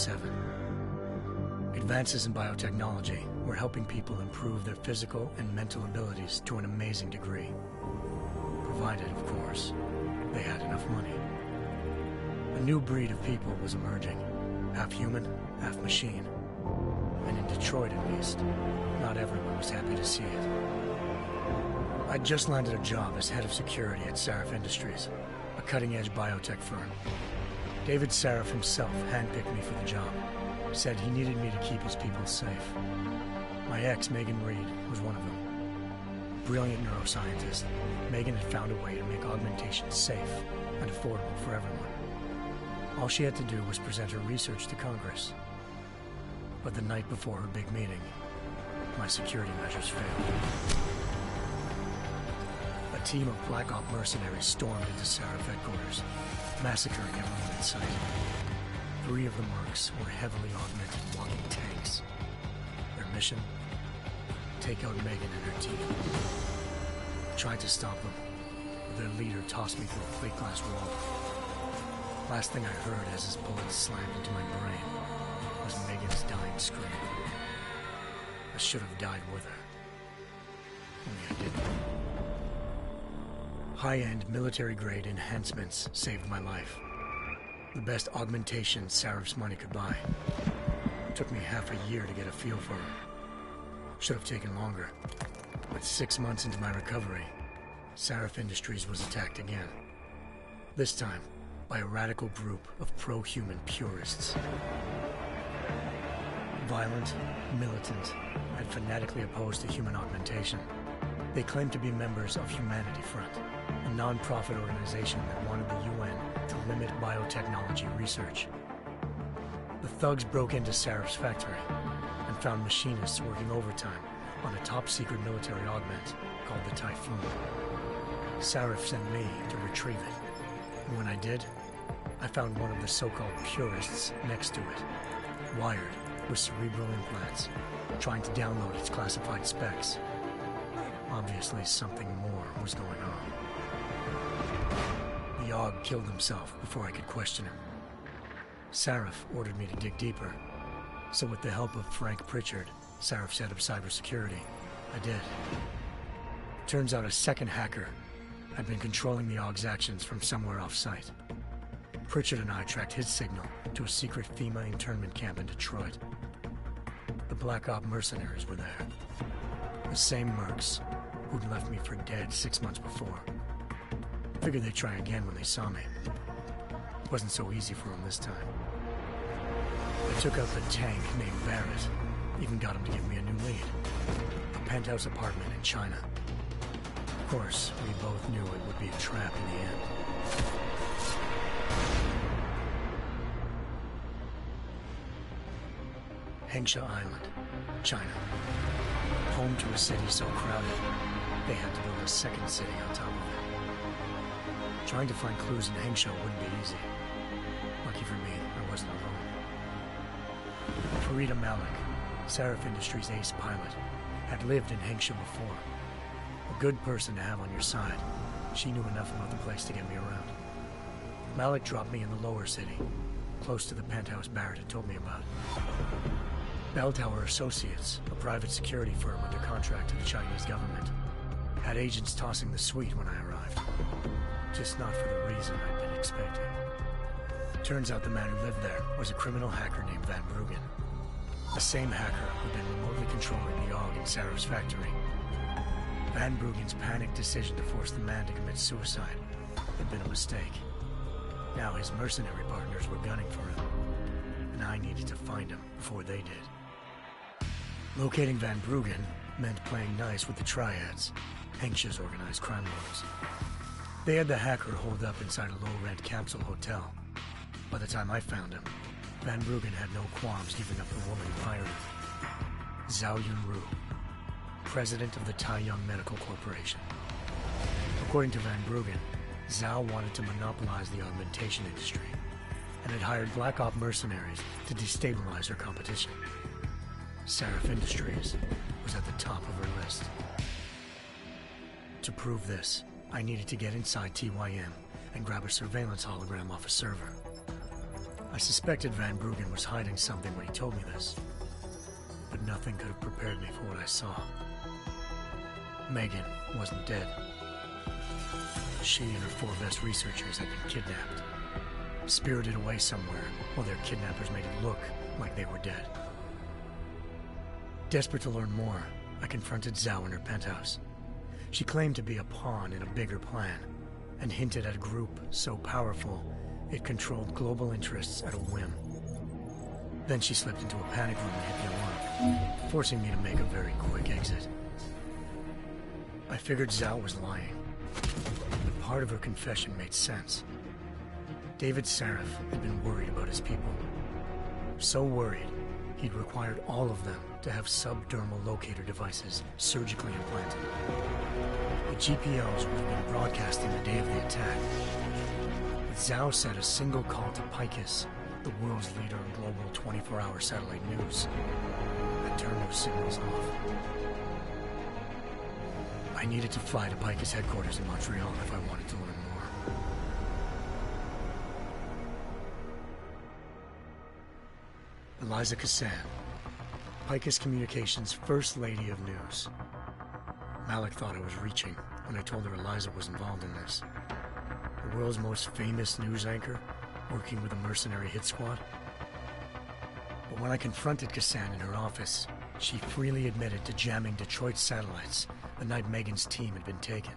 1997. Advances in biotechnology were helping people improve their physical and mental abilities to an amazing degree. Provided, of course, they had enough money. A new breed of people was emerging, half human, half machine. And in Detroit, at least, not everyone was happy to see it. I'd just landed a job as head of security at Sarif Industries, a cutting-edge biotech firm. David Sarif himself handpicked me for the job, said he needed me to keep his people safe. My ex, Megan Reed, was one of them. Brilliant neuroscientist, Megan had found a way to make augmentation safe and affordable for everyone. All she had to do was present her research to Congress. But the night before her big meeting, my security measures failed. A team of Black Op mercenaries stormed into Sarif headquarters, massacring everyone in sight. 3 of the mercs were heavily augmented walking tanks. Their mission? Take out Megan and her team. I tried to stop them, but their leader tossed me through a plate glass wall. Last thing I heard as his bullets slammed into my brain was Megan's dying scream. I should have died with her. Only I didn't. High-end military-grade enhancements saved my life. The best augmentation Sarif's money could buy. It took me half a year to get a feel for her. Should have taken longer. But 6 months into my recovery, Sarif Industries was attacked again. This time, by a radical group of pro-human purists. Violent, militant, and fanatically opposed to human augmentation. They claimed to be members of Humanity Front, a non-profit organization that wanted the UN to limit biotechnology research. The thugs broke into Sarif's factory and found machinists working overtime on a top-secret military augment called the Typhoon. Sarif sent me to retrieve it, and when I did, I found one of the so-called purists next to it, wired with cerebral implants, trying to download its classified specs. Obviously, something more was going on. The AUG killed himself before I could question him. Sarif ordered me to dig deeper, so with the help of Frank Pritchard, Sarif's head of cybersecurity, I did. Turns out a second hacker had been controlling the AUG's actions from somewhere off-site. Pritchard and I tracked his signal to a secret FEMA internment camp in Detroit. The Black Op mercenaries were there. The same mercs who'd left me for dead 6 months before. Figured they'd try again when they saw me. It wasn't so easy for them this time. I took out the tank named Barrett, even got him to give me a new lead. A penthouse apartment in China. Of course, we both knew it would be a trap in the end. Hengsha Island, China. Home to a city so crowded, they had to build a second city on top of it. Trying to find clues in Hengsha wouldn't be easy. Lucky for me, I wasn't alone. Farida Malik, Sarif Industries' ace pilot, had lived in Hengsha before. A good person to have on your side. She knew enough about the place to get me around. Malik dropped me in the lower city, close to the penthouse Barrett had told me about. Bell Tower Associates, a private security firm under contract to the Chinese government, had agents tossing the suite when I arrived. Just not for the reason I'd been expecting. Turns out the man who lived there was a criminal hacker named Van Bruggen. The same hacker who'd been remotely controlling the AUG in Sarif's factory. Van Bruggen's panicked decision to force the man to commit suicide had been a mistake. Now his mercenary partners were gunning for him, and I needed to find him before they did. Locating Van Bruggen meant playing nice with the Triads, Hengsha's organized crime lords. They had the hacker holed up inside a low-rent capsule hotel. By the time I found him, Van Bruggen had no qualms giving up the woman who hired him. Zhao Yunru, president of the Taiyang Medical Corporation. According to Van Bruggen, Zhao wanted to monopolize the augmentation industry and had hired Black Op mercenaries to destabilize her competition. Sarif Industries was at the top of her list. To prove this, I needed to get inside TYM and grab a surveillance hologram off a server. I I suspected Van Bruggen was hiding something when he told me this, but nothing could have prepared me for what I saw. Megan wasn't dead. She and her 4 best researchers had been kidnapped, spirited away somewhere while their kidnappers made it look like they were dead. Desperate to learn more, I confronted Zhao in her penthouse. She claimed to be a pawn in a bigger plan, and hinted at a group so powerful it controlled global interests at a whim. Then she slipped into a panic room and hit the alarm, forcing me to make a very quick exit. I figured Zhao was lying, but part of her confession made sense. David Sarif had been worried about his people. So worried, he'd required all of them to have subdermal locator devices surgically implanted. The GPOs would have been broadcasting the day of the attack. But Zhao said a single call to Picus, the world's leader in global 24-hour satellite news, had turned those signals off. I needed to fly to Picus headquarters in Montreal if I wanted to learn more. Eliza Cassan, Picus Communications' First Lady of News. Malik thought I was reaching when I told her Eliza was involved in this. The world's most famous news anchor, working with a mercenary hit squad. But when I confronted Cassan in her office, she freely admitted to jamming Detroit's satellites the night Megan's team had been taken.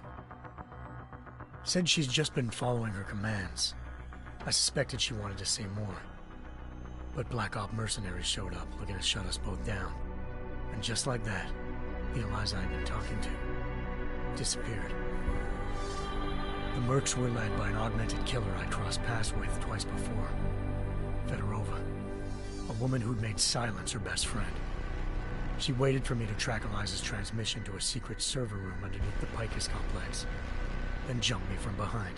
Said she's just been following her commands. I suspected she wanted to say more. But Black Op mercenaries showed up looking to shut us both down. And just like that, the Eliza I'd been talking to disappeared. The mercs were led by an augmented killer I crossed paths with twice before, Fedorova, a woman who'd made silence her best friend. She waited for me to track Eliza's transmission to a secret server room underneath the Picus complex, then jumped me from behind.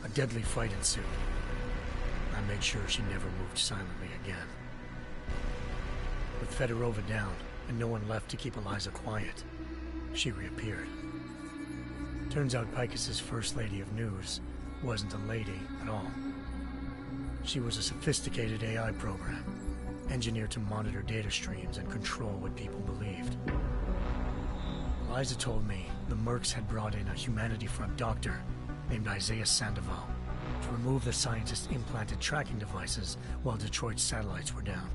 A deadly fight ensued. I made sure she never moved silently again. With Fedorova down and no one left to keep Eliza quiet, she reappeared. Turns out Picus's First Lady of News wasn't a lady at all. She was a sophisticated AI program, engineered to monitor data streams and control what people believed. Eliza told me the mercs had brought in a Humanity Front doctor named Isaiah Sandoval to remove the scientist's implanted tracking devices while Detroit's satellites were down.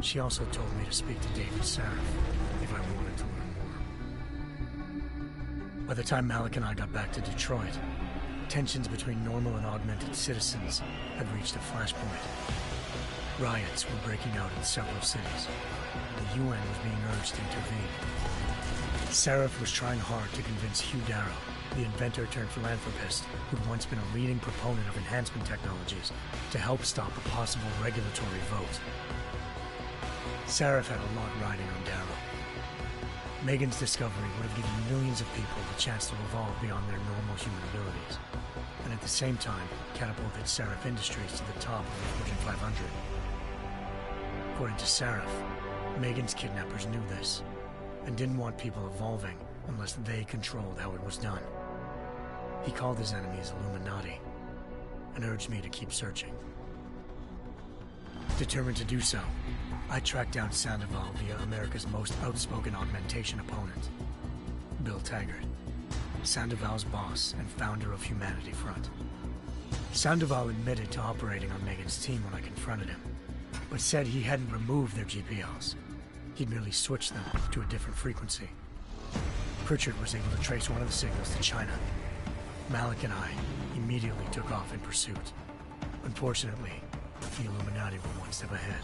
She also told me to speak to David Sarif if I wanted to learn more. By the time Malik and I got back to Detroit, tensions between normal and augmented citizens had reached a flashpoint. Riots were breaking out in several cities. The UN was being urged to intervene. Sarif was trying hard to convince Hugh Darrow, the inventor-turned-philanthropist who'd once been a leading proponent of enhancement technologies, to help stop a possible regulatory vote. Sarif had a lot riding on Darrow. Megan's discovery would have given millions of people the chance to evolve beyond their normal human abilities, and at the same time catapulted Sarif Industries to the top of the Fortune 500. According to Sarif, Megan's kidnappers knew this, and didn't want people evolving unless they controlled how it was done. He called his enemies Illuminati, and urged me to keep searching. Determined to do so, I tracked down Sandoval via America's most outspoken augmentation opponent, Bill Taggart, Sandoval's boss and founder of Humanity Front. Sandoval admitted to operating on Megan's team when I confronted him, but said he hadn't removed their GPOs. He'd merely switched them to a different frequency. Pritchard was able to trace one of the signals to China. Malik and I immediately took off in pursuit. Unfortunately, the Illuminati were one step ahead.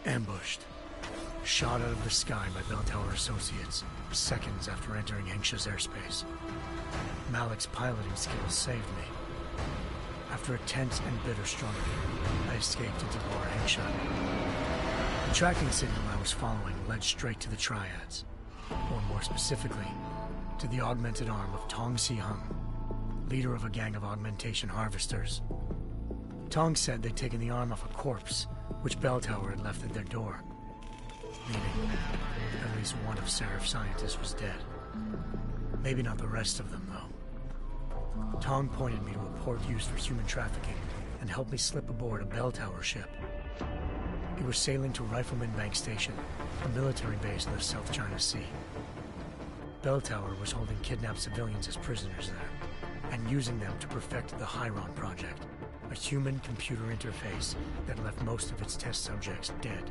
Ambushed. Shot out of the sky by Bell Tower Associates, seconds after entering Hengsha's airspace. Malik's piloting skills saved me. After a tense and bitter struggle, I escaped into Lower Hengsha. The tracking signal I was following led straight to the Triads, or more specifically, to the augmented arm of Tong Si-hung, leader of a gang of augmentation harvesters. Tong said they'd taken the arm off a corpse, which Bell Tower had left at their door, meaning at least one of Sarif's scientists was dead. Maybe not the rest of them, though. Tong pointed me to a port used for human trafficking and helped me slip aboard a bell tower ship. It was sailing to Rifleman Bank Station, a military base in the South China Sea. Bell Tower was holding kidnapped civilians as prisoners there, and using them to perfect the Chiron Project, a human-computer interface that left most of its test subjects dead.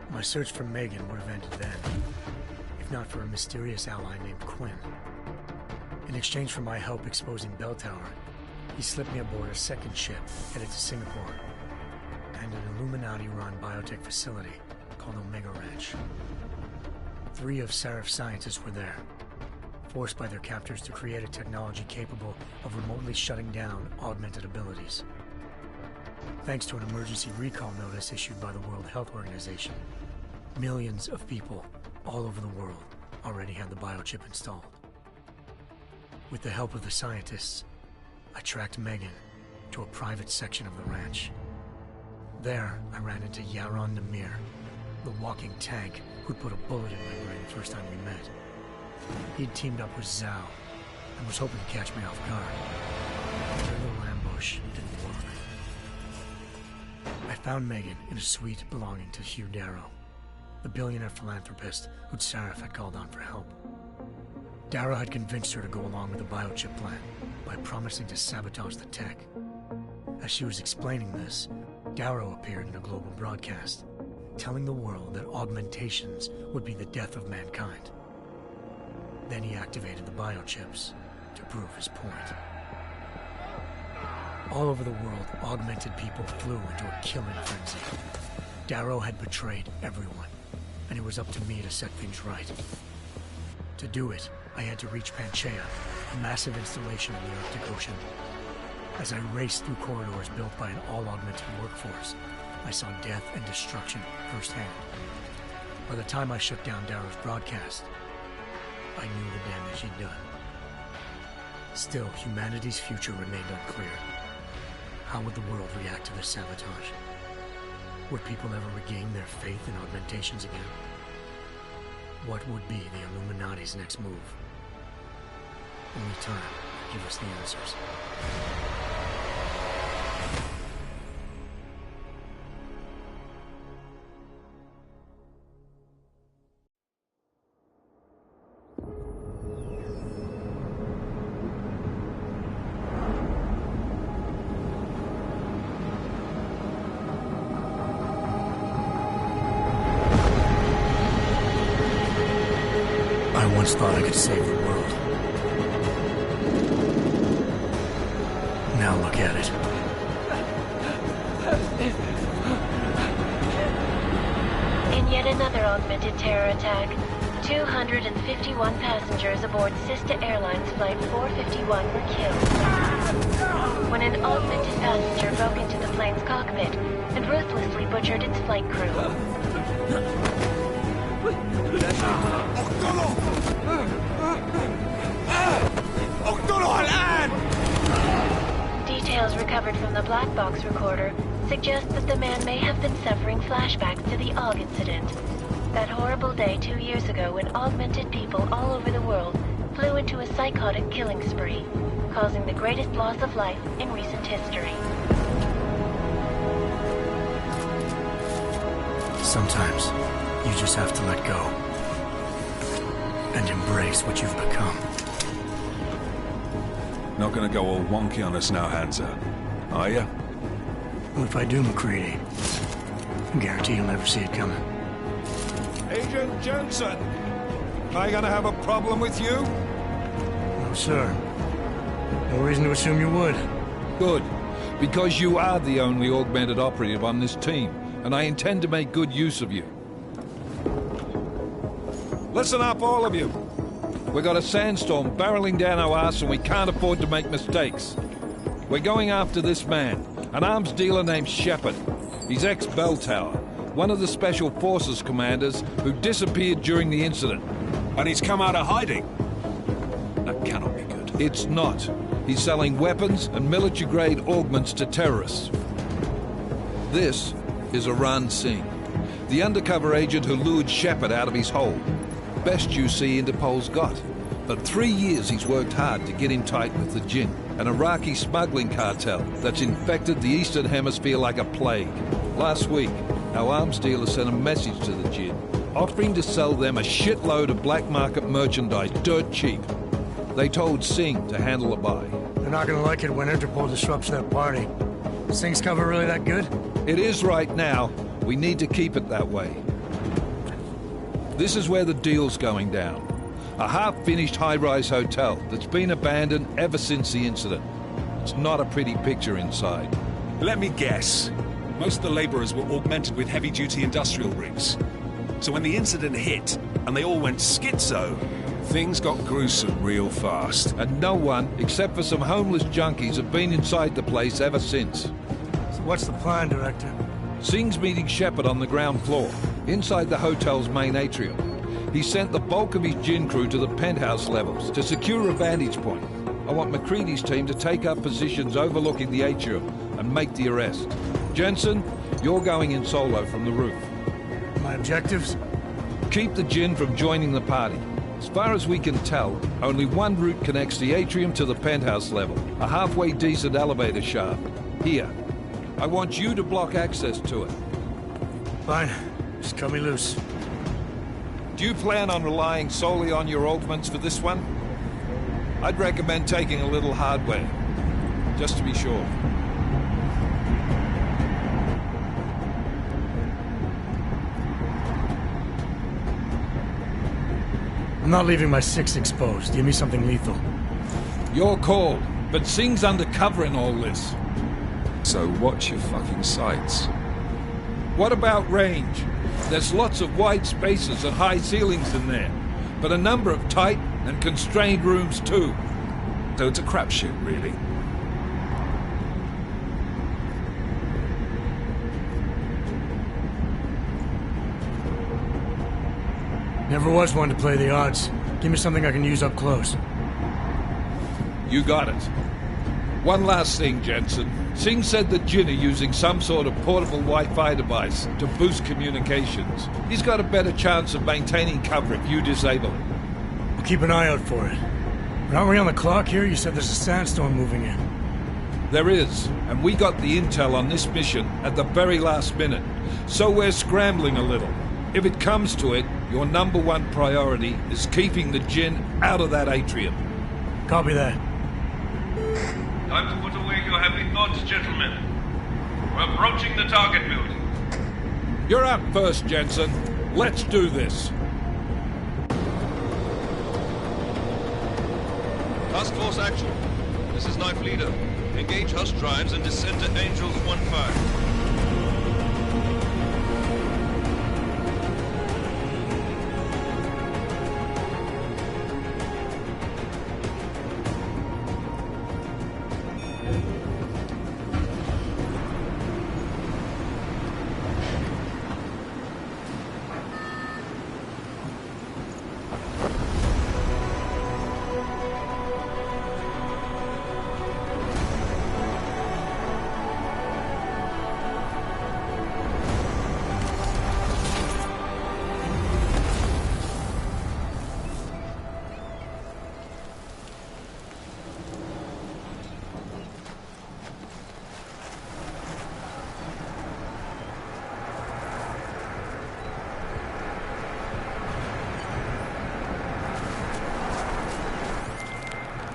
My search for Megan would have ended then, if not for a mysterious ally named Quinn. In exchange for my help exposing Bell Tower, he slipped me aboard a second ship headed to Singapore, and an Illuminati-run biotech facility called Omega Ranch. 3 of Serif's scientists were there, forced by their captors to create a technology capable of remotely shutting down augmented abilities. Thanks to an emergency recall notice issued by the World Health Organization, millions of people all over the world already had the biochip installed. With the help of the scientists, I tracked Megan to a private section of the ranch. There, I ran into Yaron Namir, the walking tank who'd put a bullet in my brain the first time we met. He'd teamed up with Zhao and was hoping to catch me off guard. Their little ambush didn't work. I found Megan in a suite belonging to Hugh Darrow, the billionaire philanthropist who'd Sarif had called on for help. Darrow had convinced her to go along with the biochip plan by promising to sabotage the tech. As she was explaining this, Darrow appeared in a global broadcast, telling the world that augmentations would be the death of mankind. Then he activated the biochips to prove his point. All over the world, augmented people flew into a killing frenzy. Darrow had betrayed everyone, and it was up to me to set things right. To do it, I had to reach Panchaea, a massive installation in the Arctic Ocean. As I raced through corridors built by an all-augmented workforce, I saw death and destruction firsthand. By the time I shut down Darrow's broadcast, I knew the damage he'd done. Still, humanity's future remained unclear. How would the world react to this sabotage? Would people ever regain their faith in augmentations again? What would be the Illuminati's next move? Only time will give us the answers. I once thought I could save the world. Now look at it. In yet another augmented terror attack, 251 passengers aboard Sister Airlines Flight 451 were killed when an augmented passenger broke into the plane's cockpit and ruthlessly butchered its flight crew. Details recovered from the black box recorder suggest that the man may have been suffering flashbacks to the AUG incident. That horrible day 2 years ago when augmented people all over the world flew into a psychotic killing spree, causing the greatest loss of life in recent history. Sometimes, you just have to let go and embrace what you've become. Not gonna go all wonky on us now, Hansa, are you? Well, if I do, McCready, I guarantee you'll never see it coming. Agent Jensen, am I gonna have a problem with you? No, sir. No reason to assume you would. Good, because you are the only augmented operative on this team, and I intend to make good use of you. Listen up, all of you. We got a sandstorm barreling down our arse and we can't afford to make mistakes. We're going after this man, an arms dealer named Shepard. He's ex-Bell Tower, one of the Special Forces commanders who disappeared during the incident. And he's come out of hiding? That cannot be good. It's not. He's selling weapons and military-grade augments to terrorists. This is Aran Singh, the undercover agent who lured Shepard out of his hole. Best you see Interpol's got. For 3 years he's worked hard to get in tight with the Jinn, an Iraqi smuggling cartel that's infected the Eastern Hemisphere like a plague. Last week, our arms dealer sent a message to the Jinn, offering to sell them a shitload of black market merchandise dirt cheap. They told Singh to handle the buy. They're not gonna like it when Interpol disrupts their party. Singh's cover really that good? It is right now. We need to keep it that way. This is where the deal's going down. A half-finished high-rise hotel that's been abandoned ever since the incident. It's not a pretty picture inside. Let me guess. Most of the laborers were augmented with heavy-duty industrial rigs. So when the incident hit, and they all went schizo, things got gruesome real fast. And no one, except for some homeless junkies, have been inside the place ever since. So what's the plan, Director? Singh's meeting Shepard on the ground floor, inside the hotel's main atrium. He sent the bulk of his Jinn crew to the penthouse levels to secure a vantage point. I want McCready's team to take up positions overlooking the atrium and make the arrest. Jensen, you're going in solo from the roof. My objectives? Keep the Jinn from joining the party. As far as we can tell, only one route connects the atrium to the penthouse level, a halfway decent elevator shaft. Here. I want you to block access to it. Fine. Just cut me loose. Do you plan on relying solely on your augments for this one? I'd recommend taking a little hardware, just to be sure. I'm not leaving my 6 exposed. Give me something lethal. Your call, but Singh's undercover in all this. So watch your fucking sights. What about range? There's lots of wide spaces and high ceilings in there, but a number of tight and constrained rooms too. So it's a crapshoot, really. Never was one to play the odds. Give me something I can use up close. You got it. One last thing, Jensen. Singh said the Jinn are using some sort of portable Wi-Fi device to boost communications. He's got a better chance of maintaining cover if you disable it. We'll keep an eye out for it. But aren't we on the clock here? You said there's a sandstorm moving in. There is, and we got the intel on this mission at the very last minute. So we're scrambling a little. If it comes to it, your #1 priority is keeping the Jinn out of that atrium. Copy that. Time to put away your heavy thoughts, gentlemen. We're approaching the target building. You're up first, Jensen. Let's do this. Task Force action. This is Knife Leader. Engage Hush drives and descend to Angels 1-5.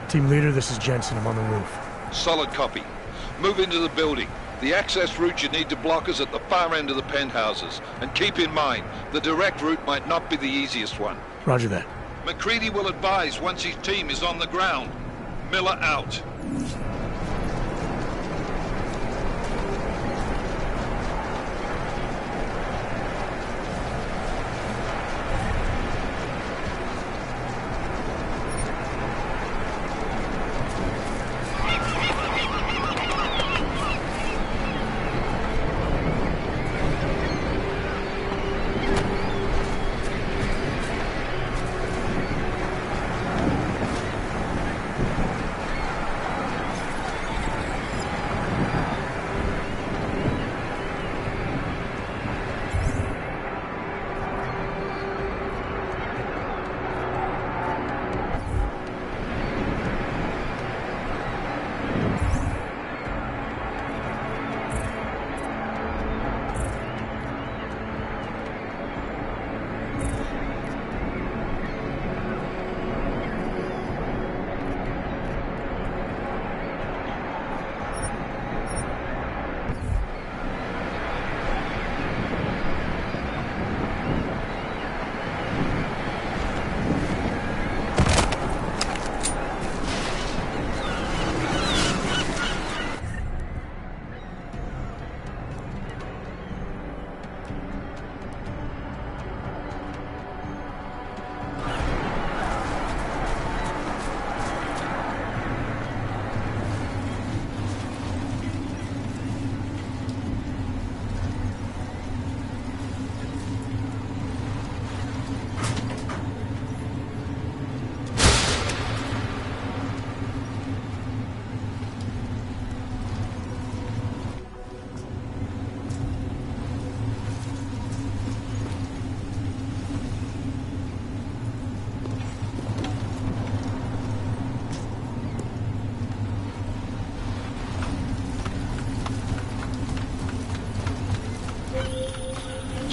Team leader, this is Jensen. I'm on the roof. Solid copy. Move into the building. The access route you need to block is at the far end of the penthouses. And keep in mind, the direct route might not be the easiest one. Roger that. McCready will advise once his team is on the ground. Miller out.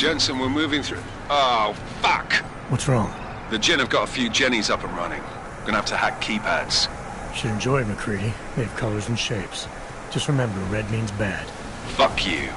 Jensen, we're moving through... Oh, fuck! What's wrong? The Jinn have got a few Jennies up and running. Gonna have to hack keypads. Should enjoy it, McCready. They have colors and shapes. Just remember, red means bad. Fuck you.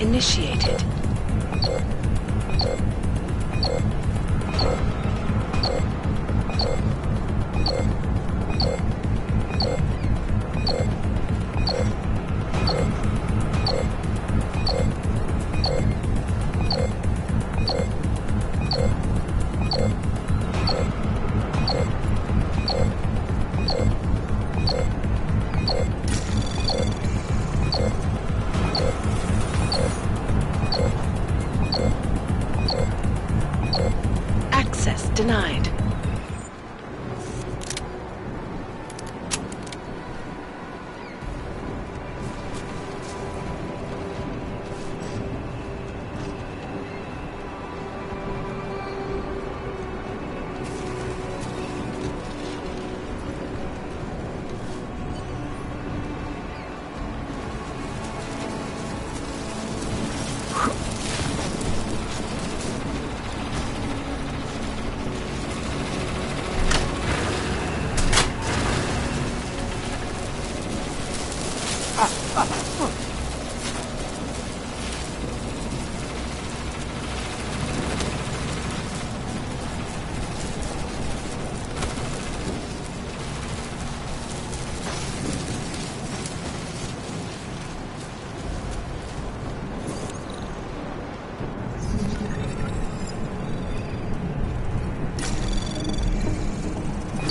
initiated. Access denied.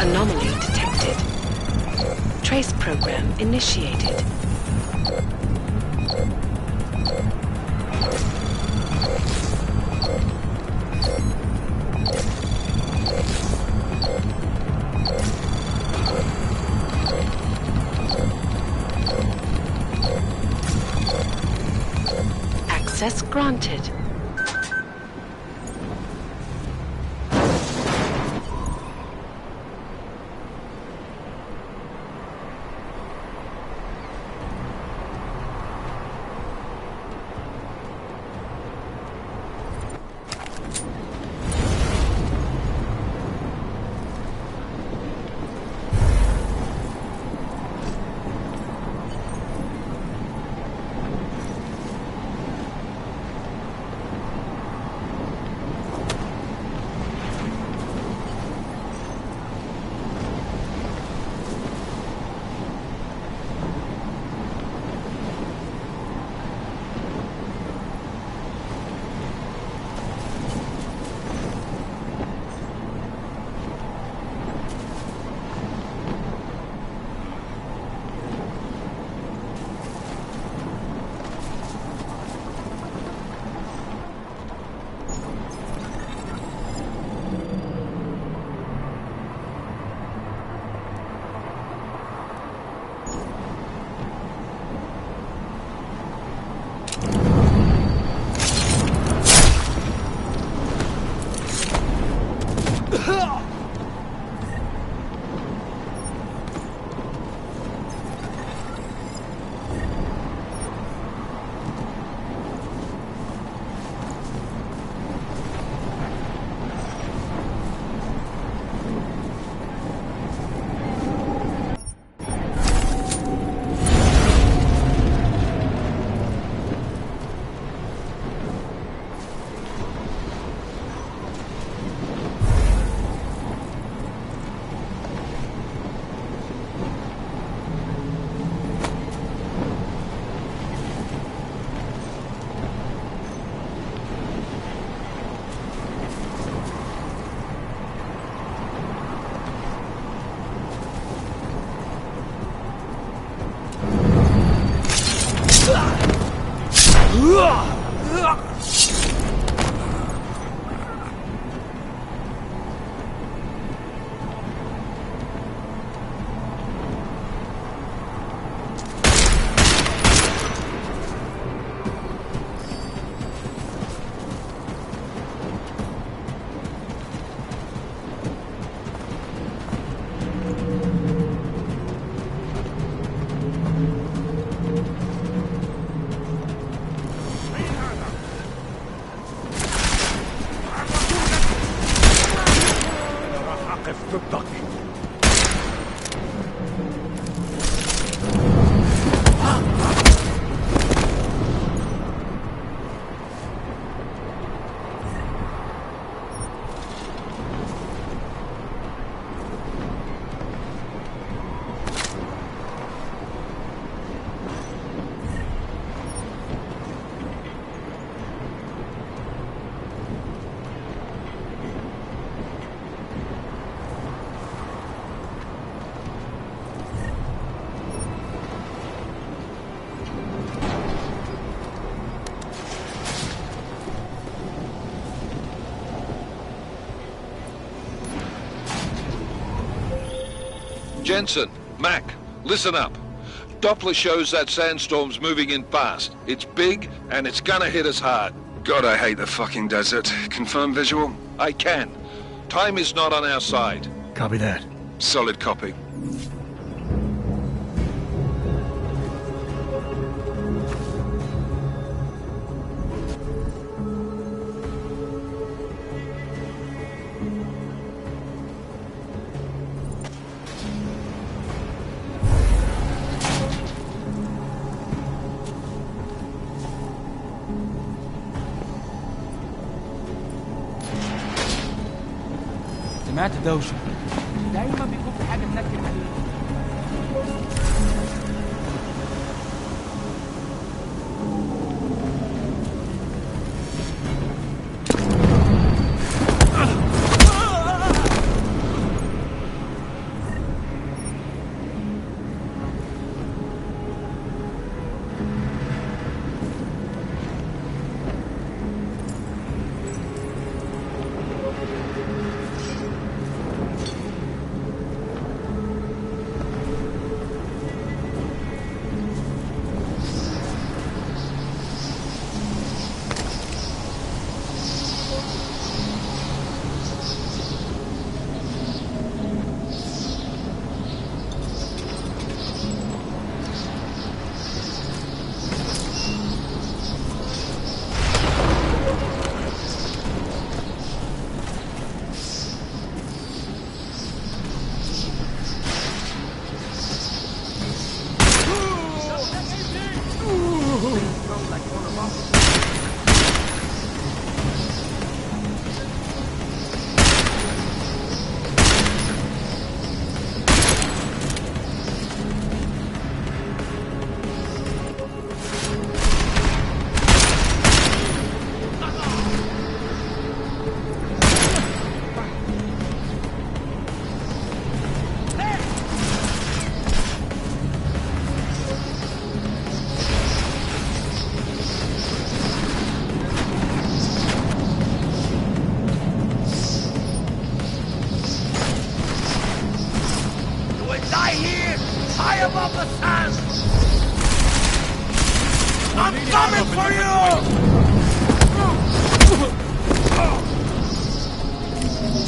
Anomaly detected. Trace program initiated. Access granted. Jensen, Mac, listen up. Doppler shows that sandstorm's moving in fast. It's big, and it's gonna hit us hard. God, I hate the fucking desert. Confirm visual? I can. Time is not on our side. Copy that. Solid copy. سمعت دوشة دايما بيكون في حاجة تنكد عليه.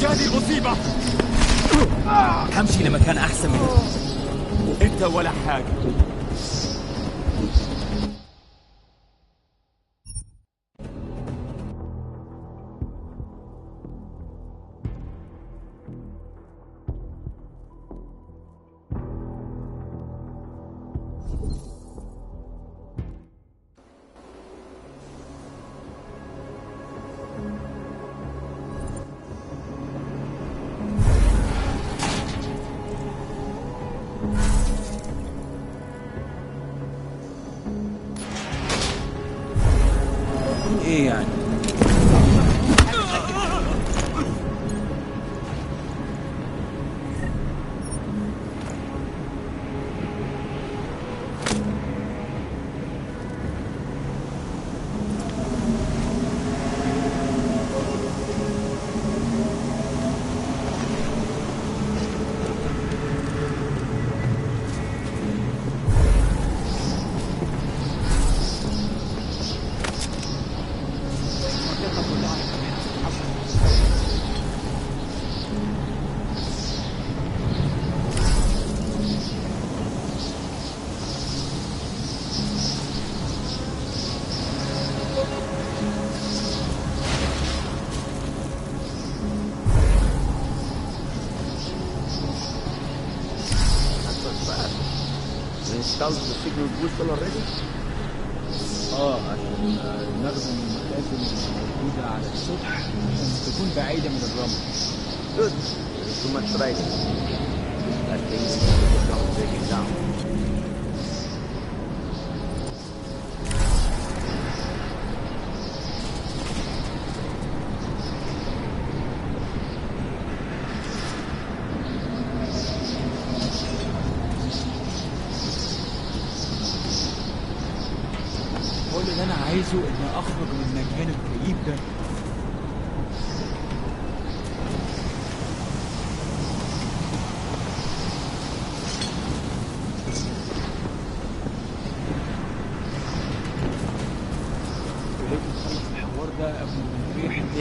جاني مصيبة. همشي لمكان أحسن منه. أنت ولا حاجة. ايه يعني؟ installed the signal booster already? عشان نخدم المخازن الموجودة على السطح عشان تكون بعيدة من الرمل. Good. There's too much riding. That thing is not breaking down. كل اللي انا عايزه اني اخرج من المكان الكئيب ده.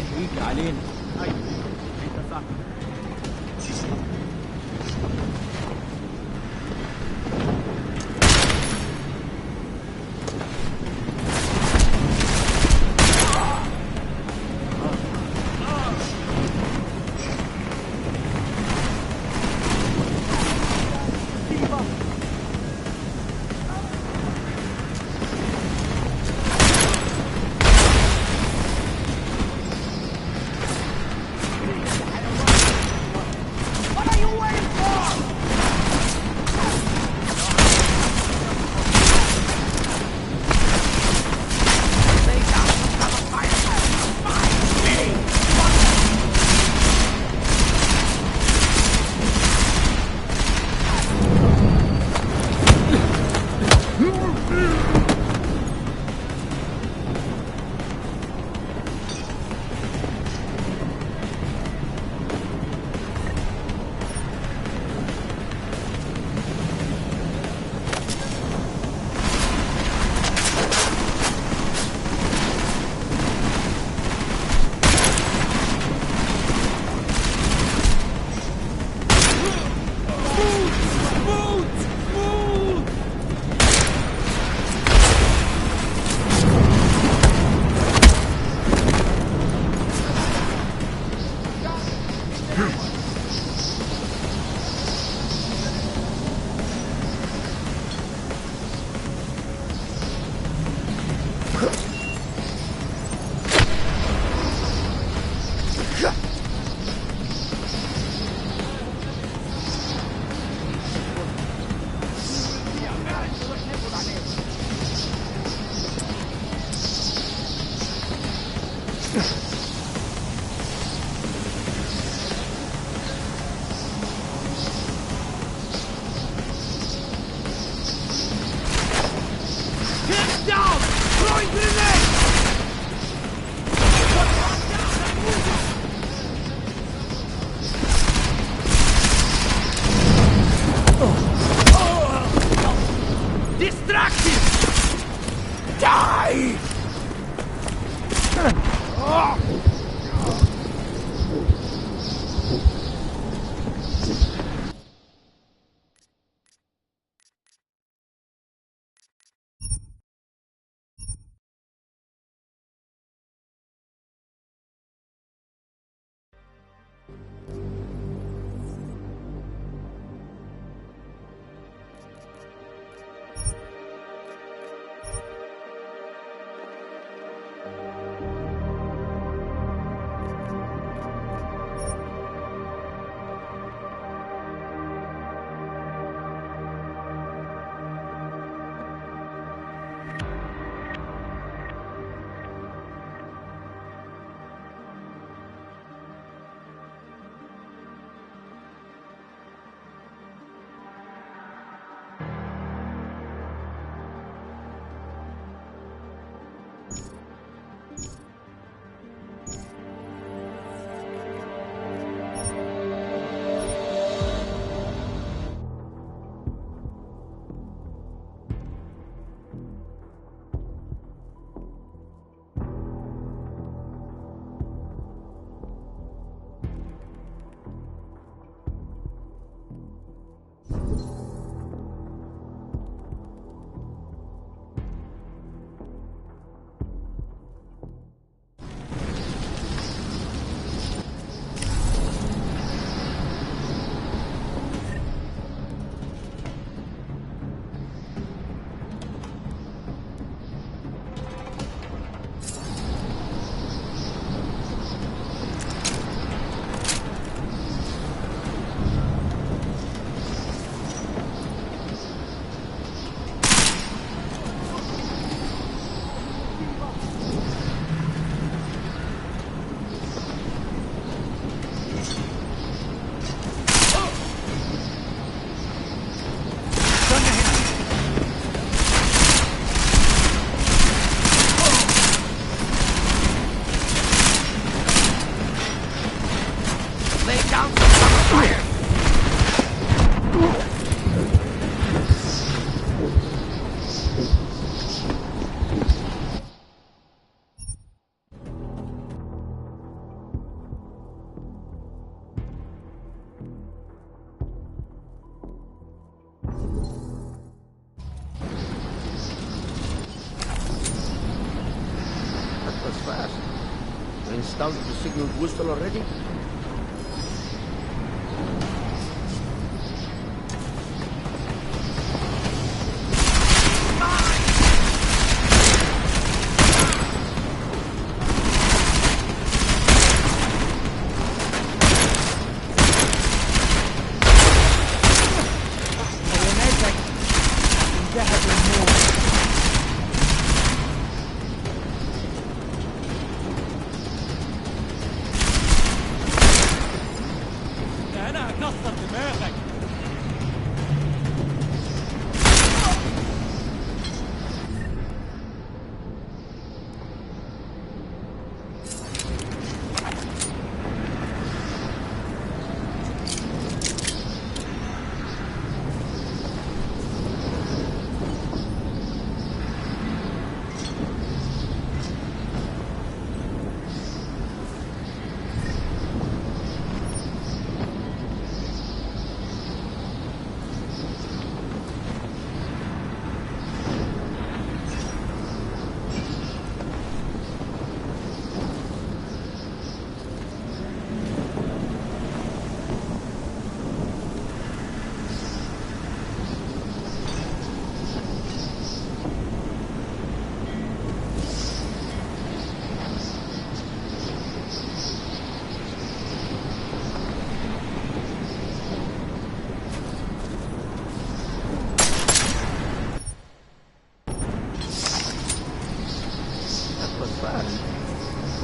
يحييك علينا. أيوة أنت صح. Installed the signal booster already?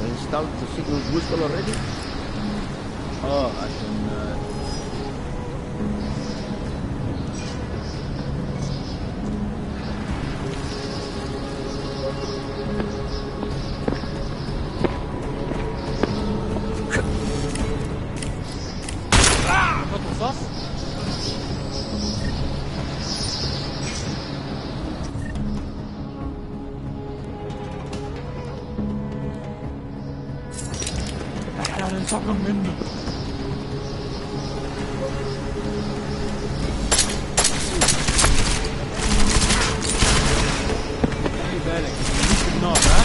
Installed the signal booster already? عشان نصبر منه. خلي بالك مش النار ها.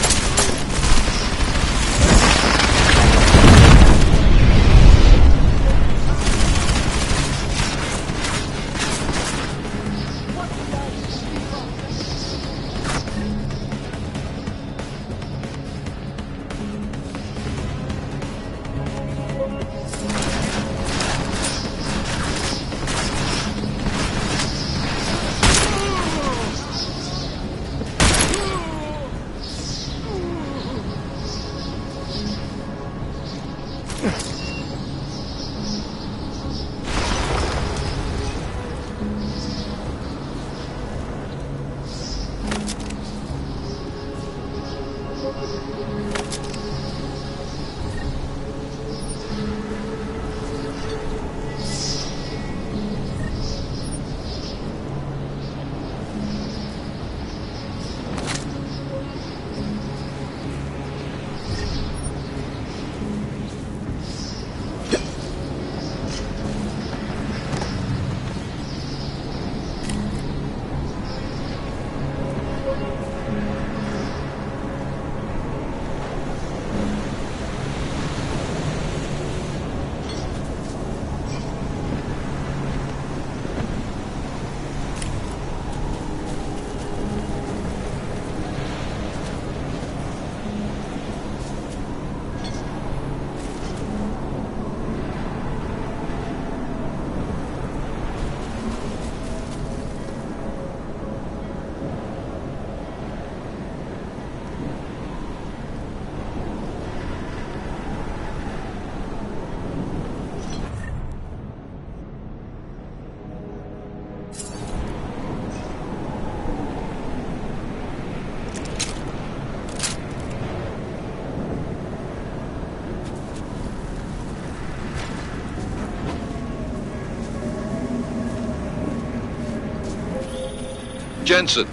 Jensen,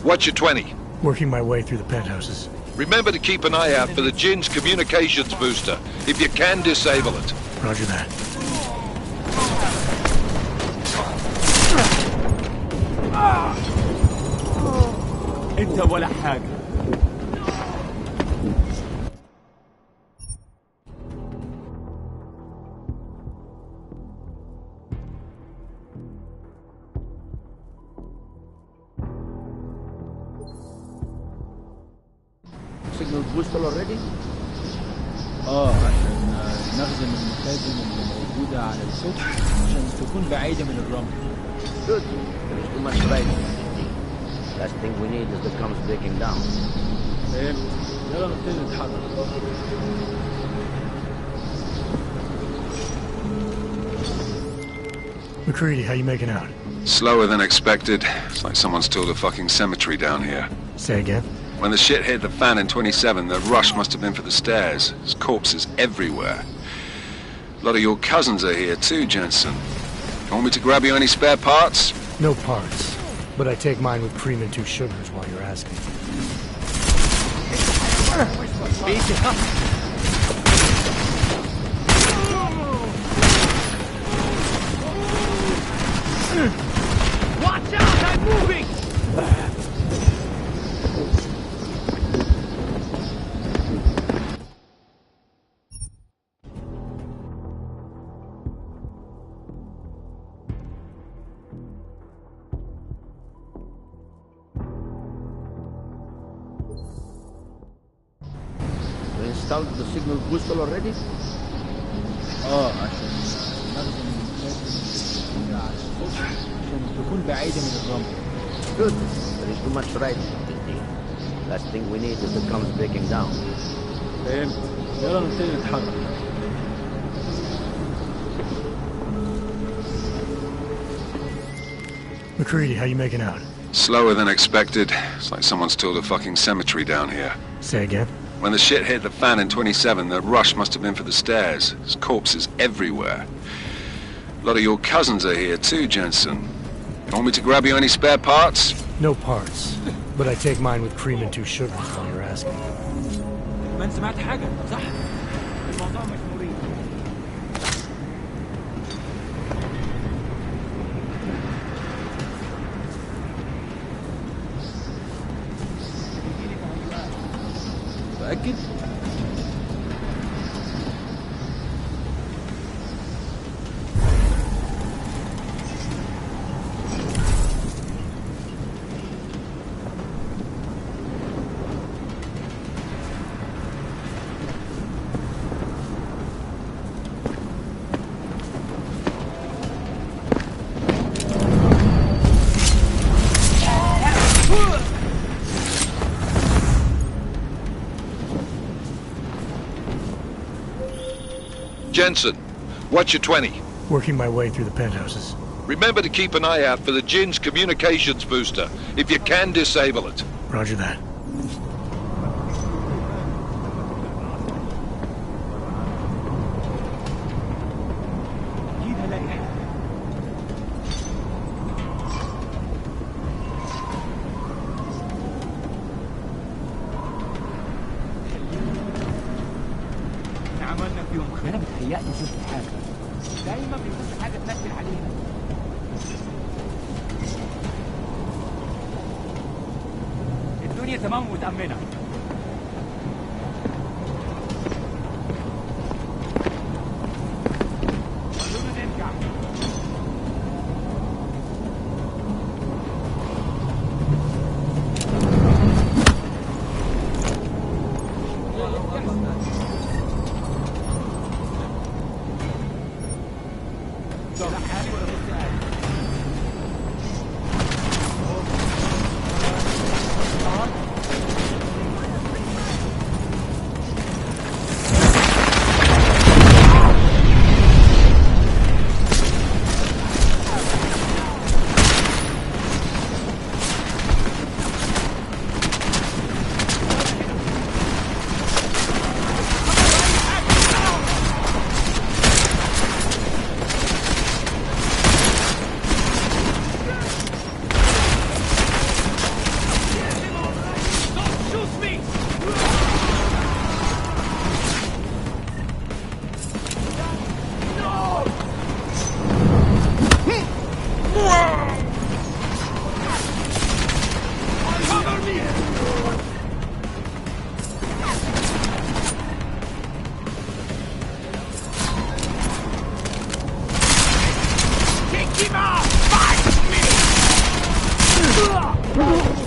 what's your 20? Working my way through the penthouses. Remember to keep an eye out for the Jinn's communications booster. If you can, disable it. Roger that. انت ولا حاجة. signal boosted already? عشان نخدم المخازن اللي موجودة على السطح عشان تكون بعيدة من الرمل. Good. There is too much riding. Last thing we need is the comms breaking down. فهمت. يلا نبتدي نتحرك. McCready, how you making out? Slower than expected. It's like someone's tilled a fucking cemetery down here. Say again? When the shit hit the fan in 27, the rush must have been for the stairs. There's corpses everywhere. A lot of your cousins are here too, Jensen. You want me to grab you any spare parts? No parts. But I take mine with cream and 2 sugars while you're asking. Watch out! I'm moving! We installed the signal booster already? عشان نخدم المخازن اللي على السطح عشان تكون بعيدة من الرمل. Good. There is too much riding. Last thing we need is the comms breaking down. فهمت. يلا نبتدي نتحرك. McCready, how you making out? Slower than expected. It's like someone's tilled a fucking cemetery down here. Say again? When the shit hit the fan in 27, the rush must have been for the stairs. There's corpses everywhere. A lot of your cousins are here too, Jensen. You want me to grab you any spare parts? No parts. But I take mine with cream and 2 sugars while you're asking. ما انت سمعت حاجة صح؟ الموضوع مش مريح. متأكد؟ Jensen, what's your 20? Working my way through the penthouses. Remember to keep an eye out for the Jinn's communications booster. If you can, disable it. Roger that. أكيد هلاقي حاجة. احنا عملنا فيهم خير. أنا بتهيألي شفت حاجة. دايما بيكون في حاجة تنكر علينا. الدنيا تمام ومتأمنة. خلونا نرجع. لا حالي ولا بص قاعد. Keep on! Fight me!